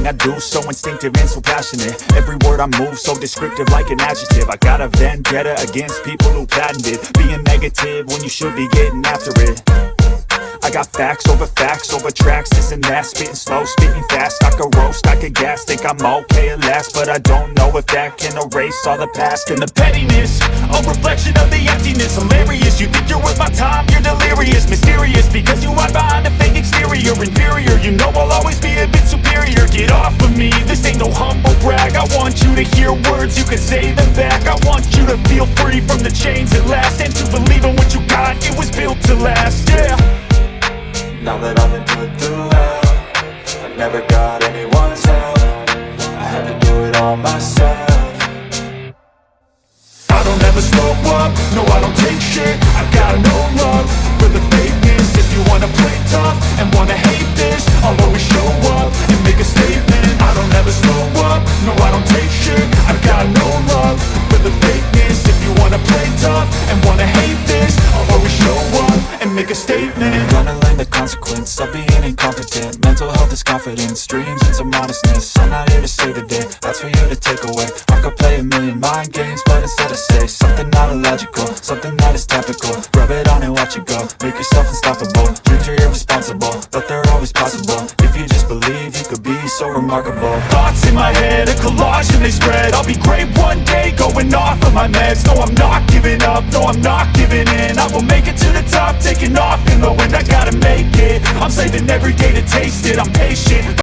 I do, so instinctive and so passionate. Every word I move, so descriptive like an adjective. I got a vendetta against people who patented being negative when you should be getting after it. I got facts over tracks, this and that. Spitting slow, spitting fast, I could roast, I could gas. Think I'm okay at last, but I don't know if that can erase all the past. And the pettiness, a reflection of the emptiness. Hilarious, you think you're worth my time, you're delirious. Mysterious, because you hide behind a fake exterior. Inferior, you know I'll always be a bit superior. Get off of me, this ain't no humble brag. I want you to hear words, you can say them back. I want you to feel free from the chains at last, and to believe in what you got, it was built to last, yeah. Now that I've been put through hell, I never got anyone's help. I had to do it all myself. I don't ever slow up, no I don't take shit. I got no love for the fakeness. If you wanna play tough and wanna hate this, I'll always show up and make a statement. I don't ever slow up, no I don't take shit. I got no love for the fakeness. If you wanna play tough and wanna hate this, I'll always show up and make a statement. Gonna learn the consequence of being incompetent. Mental health is confidence, dreams into modestness. I'm not here to save the day, that's for you to take away. I could play a million mind games, but instead I say something not illogical, something that is topical. Rub it on and watch it go, make yourself unstoppable. Dreams are irresponsible, but they're always possible. If you just believe, you could be so remarkable. Thoughts in my head, a collage and they spread. I'll be great one day, going off of my meds. No, I'm not giving up, no, I'm not giving in. I will make it to the top, taking off in the wind. I gotta make it, I'm saving every day to taste it. I'm patient.